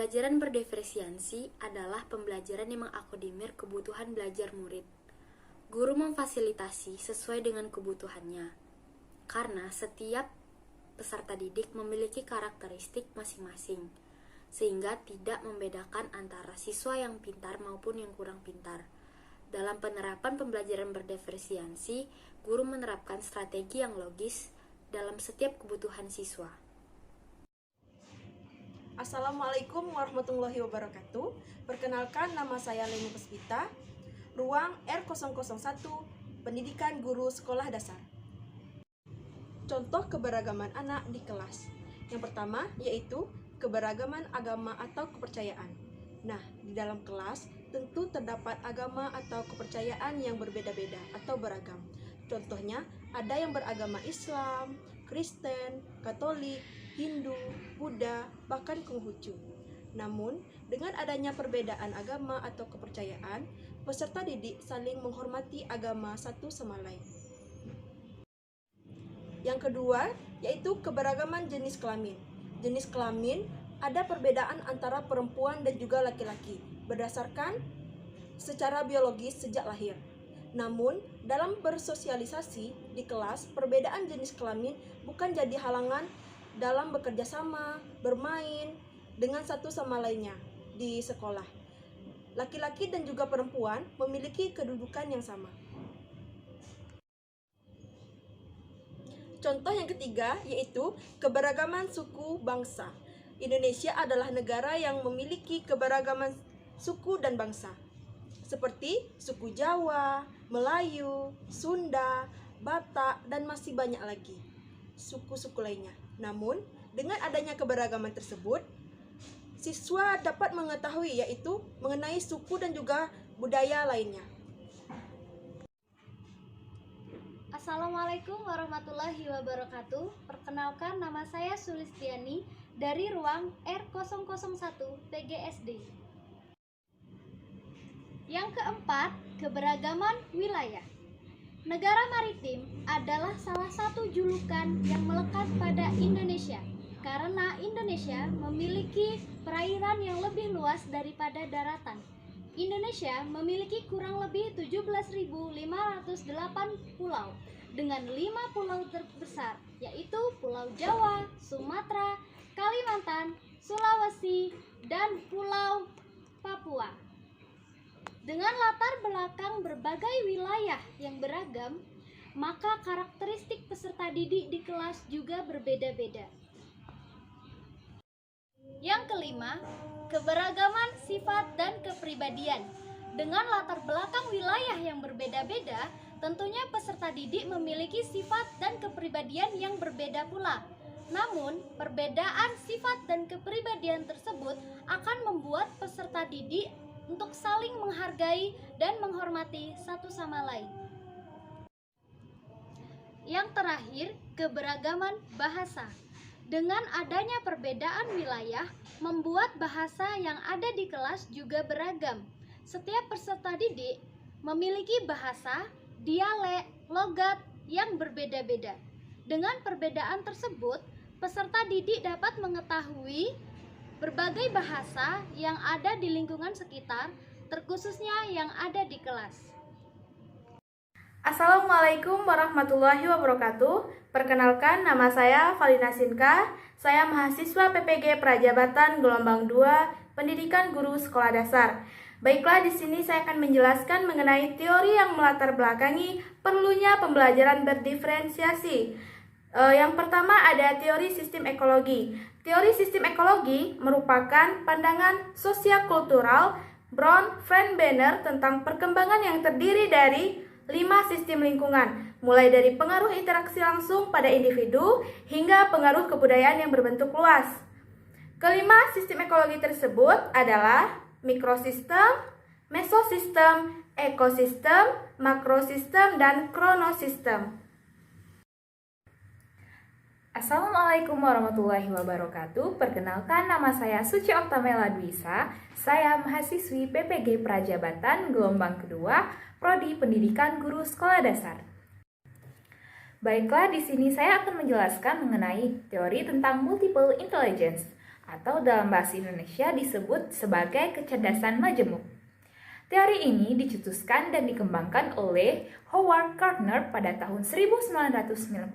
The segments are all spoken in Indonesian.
Pembelajaran berdiferensiasi adalah pembelajaran yang mengakomodir kebutuhan belajar murid. Guru memfasilitasi sesuai dengan kebutuhannya, karena setiap peserta didik memiliki karakteristik masing-masing, sehingga tidak membedakan antara siswa yang pintar maupun yang kurang pintar. Dalam penerapan pembelajaran berdiferensiasi, guru menerapkan strategi yang logis dalam setiap kebutuhan siswa. Assalamualaikum warahmatullahi wabarakatuh. Perkenalkan, nama saya Leni Puspita, ruang R001, Pendidikan Guru Sekolah Dasar. Contoh keberagaman anak di kelas. Yang pertama yaitu keberagaman agama atau kepercayaan. Nah, di dalam kelas tentu terdapat agama atau kepercayaan yang berbeda-beda atau beragam. Contohnya, ada yang beragama Islam, Kristen, Katolik, Hindu, Buddha, bahkan Konghucu. Namun, dengan adanya perbedaan agama atau kepercayaan, peserta didik saling menghormati agama satu sama lain. Yang kedua, yaitu keberagaman jenis kelamin. Jenis kelamin ada perbedaan antara perempuan dan juga laki-laki berdasarkan secara biologis sejak lahir. Namun, dalam bersosialisasi di kelas, perbedaan jenis kelamin bukan jadi halangan dalam bekerja sama, bermain dengan satu sama lainnya di sekolah. Laki-laki dan juga perempuan memiliki kedudukan yang sama. Contoh yang ketiga yaitu keberagaman suku bangsa. Indonesia adalah negara yang memiliki keberagaman suku dan bangsa, seperti suku Jawa, Melayu, Sunda, Batak, dan masih banyak lagi suku-suku lainnya. Namun, dengan adanya keberagaman tersebut, siswa dapat mengetahui yaitu mengenai suku dan juga budaya lainnya. Assalamualaikum warahmatullahi wabarakatuh. Perkenalkan, nama saya Sulistiani dari ruang R001 PGSD. Yang keempat, keberagaman wilayah. Negara maritim adalah salah satu julukan yang melekat pada Indonesia, karena Indonesia memiliki perairan yang lebih luas daripada daratan. Indonesia memiliki kurang lebih 17.508 pulau, dengan 5 pulau terbesar, yaitu Pulau Jawa, Sumatera, Kalimantan, Sulawesi, dan Pulau Papua. Dengan latar belakang berbagai wilayah yang beragam, maka karakteristik peserta didik di kelas juga berbeda-beda. Yang kelima, keberagaman sifat dan kepribadian. Dengan latar belakang wilayah yang berbeda-beda, tentunya peserta didik memiliki sifat dan kepribadian yang berbeda pula. Namun, perbedaan sifat dan kepribadian tersebut akan membuat peserta didik untuk saling menghargai dan menghormati satu sama lain. Yang terakhir, keberagaman bahasa. Dengan adanya perbedaan wilayah, membuat bahasa yang ada di kelas juga beragam. Setiap peserta didik memiliki bahasa, dialek, logat yang berbeda-beda. Dengan perbedaan tersebut, peserta didik dapat mengetahui berbagai bahasa yang ada di lingkungan sekitar, terkhususnya yang ada di kelas. Assalamualaikum warahmatullahi wabarakatuh. Perkenalkan, nama saya Valina Sinka. Saya mahasiswa PPG Prajabatan Gelombang 2, Pendidikan Guru Sekolah Dasar. Baiklah, di sini saya akan menjelaskan mengenai teori yang melatar belakangi perlunya pembelajaran berdiferensiasi. Yang pertama ada teori sistem ekologi. Teori sistem ekologi merupakan pandangan sosial-kultural Brown Freidenbach tentang perkembangan yang terdiri dari 5 sistem lingkungan, mulai dari pengaruh interaksi langsung pada individu hingga pengaruh kebudayaan yang berbentuk luas. Kelima sistem ekologi tersebut adalah mikrosistem, mesosistem, ekosistem, makrosistem, dan kronosistem. Assalamualaikum warahmatullahi wabarakatuh. Perkenalkan, nama saya Suci Oktamela Dwisa. Saya mahasiswi PPG Prajabatan Gelombang Kedua, Prodi Pendidikan Guru Sekolah Dasar. Baiklah, di sini saya akan menjelaskan mengenai teori tentang multiple intelligence. atau dalam bahasa Indonesia disebut sebagai kecerdasan majemuk. Teori ini dicetuskan dan dikembangkan oleh Howard Gardner pada tahun 1993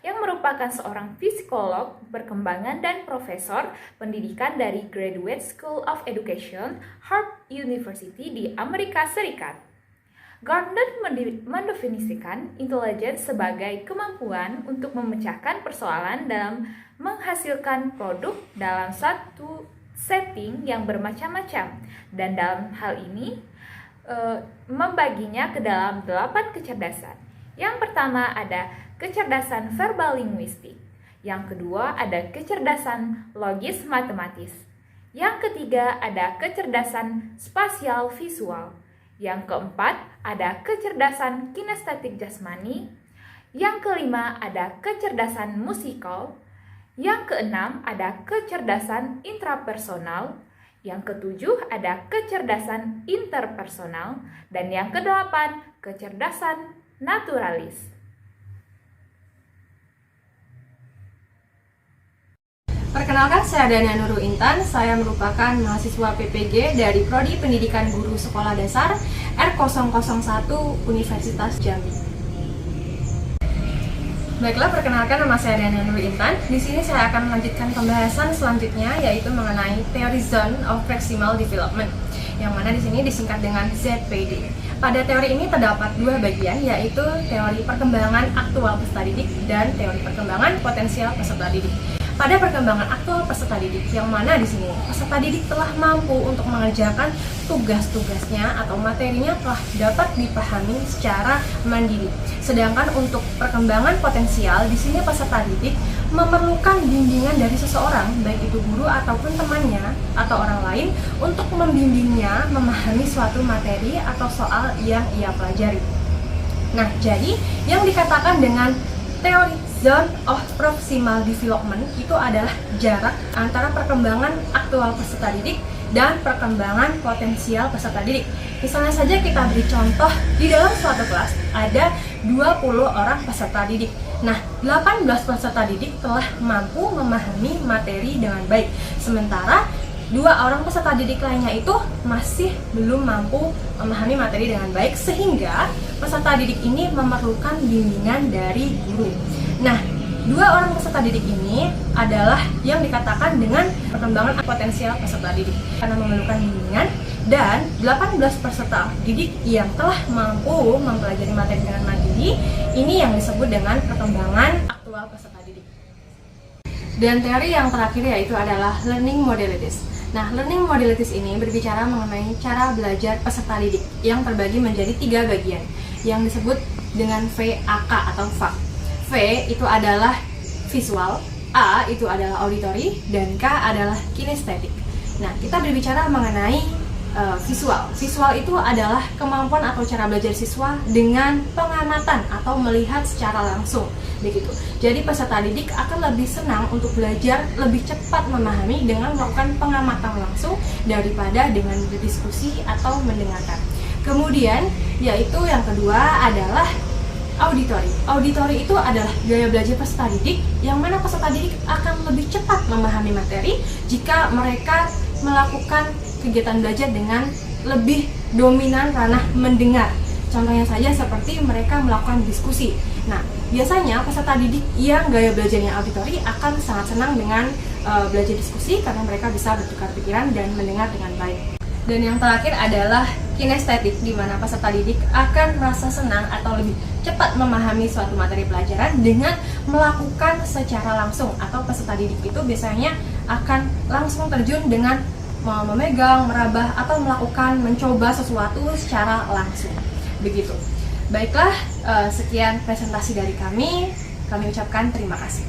yang merupakan seorang psikolog perkembangan dan profesor pendidikan dari Graduate School of Education, Harvard University di Amerika Serikat. Gardner mendefinisikan intelijen sebagai kemampuan untuk memecahkan persoalan dalam menghasilkan produk dalam satu setting yang bermacam-macam, dan dalam hal ini membaginya ke dalam 8 kecerdasan. Yang pertama ada kecerdasan verbal linguistik, yang kedua ada kecerdasan logis matematis, yang ketiga ada kecerdasan spasial visual, yang keempat ada kecerdasan kinestetik jasmani, yang kelima ada kecerdasan musikal, yang keenam ada kecerdasan intrapersonal, yang ketujuh ada kecerdasan interpersonal, dan yang kedelapan kecerdasan naturalis. Perkenalkan, saya Dania Nurul Intan. Saya merupakan mahasiswa PPG dari Prodi Pendidikan Guru Sekolah Dasar R001 Universitas Jambi. Baiklah, perkenalkan, nama saya Dania Nurul Intan. Di sini saya akan melanjutkan pembahasan selanjutnya, yaitu mengenai teori Zone of Proximal Development, yang mana di sini disingkat dengan ZPD. Pada teori ini terdapat 2 bagian, yaitu teori perkembangan aktual peserta didik dan teori perkembangan potensial peserta didik. Pada perkembangan aktual peserta didik, yang mana di sini peserta didik telah mampu untuk mengerjakan tugas-tugasnya atau materinya telah dapat dipahami secara mandiri. Sedangkan untuk perkembangan potensial, di sini peserta didik memerlukan bimbingan dari seseorang, baik itu guru ataupun temannya atau orang lain, untuk membimbingnya memahami suatu materi atau soal yang ia pelajari. Nah, jadi yang dikatakan dengan teori Zone of Proximal Development itu adalah jarak antara perkembangan aktual peserta didik dan perkembangan potensial peserta didik. Misalnya saja kita beri contoh, di dalam suatu kelas ada 20 orang peserta didik. Nah, 18 peserta didik telah mampu memahami materi dengan baik, sementara 2 orang peserta didik lainnya itu masih belum mampu memahami materi dengan baik, sehingga peserta didik ini memerlukan bimbingan dari guru. Nah, 2 orang peserta didik ini adalah yang dikatakan dengan perkembangan potensial peserta didik, karena memerlukan bimbingan, dan 18 peserta didik yang telah mampu mempelajari materi dengan mandiri, ini yang disebut dengan perkembangan aktual peserta didik. Dan teori yang terakhir yaitu adalah learning modalities. Nah, learning modalities ini berbicara mengenai cara belajar peserta didik yang terbagi menjadi 3 bagian, yang disebut dengan VAK atau VAK. V itu adalah visual, A itu adalah auditory, dan K adalah kinestetik. Nah, kita berbicara mengenai visual. Visual itu adalah kemampuan atau cara belajar siswa dengan pengamatan atau melihat secara langsung, begitu. Jadi peserta didik akan lebih senang untuk belajar lebih cepat memahami dengan melakukan pengamatan langsung daripada dengan berdiskusi atau mendengarkan. Kemudian, yaitu yang kedua adalah auditory. Auditory itu adalah gaya belajar peserta didik yang mana peserta didik akan lebih cepat memahami materi jika mereka melakukan kegiatan belajar dengan lebih dominan ranah mendengar. Contohnya saja seperti mereka melakukan diskusi. Nah, biasanya peserta didik yang gaya belajarnya auditory akan sangat senang dengan belajar diskusi karena mereka bisa bertukar pikiran dan mendengar dengan baik. Dan yang terakhir adalah kinestetik, di mana peserta didik akan merasa senang atau lebih cepat memahami suatu materi pelajaran dengan melakukan secara langsung, atau peserta didik itu biasanya akan langsung terjun dengan memegang, meraba, atau melakukan mencoba sesuatu secara langsung. Begitu. Baiklah, sekian presentasi dari kami ucapkan terima kasih.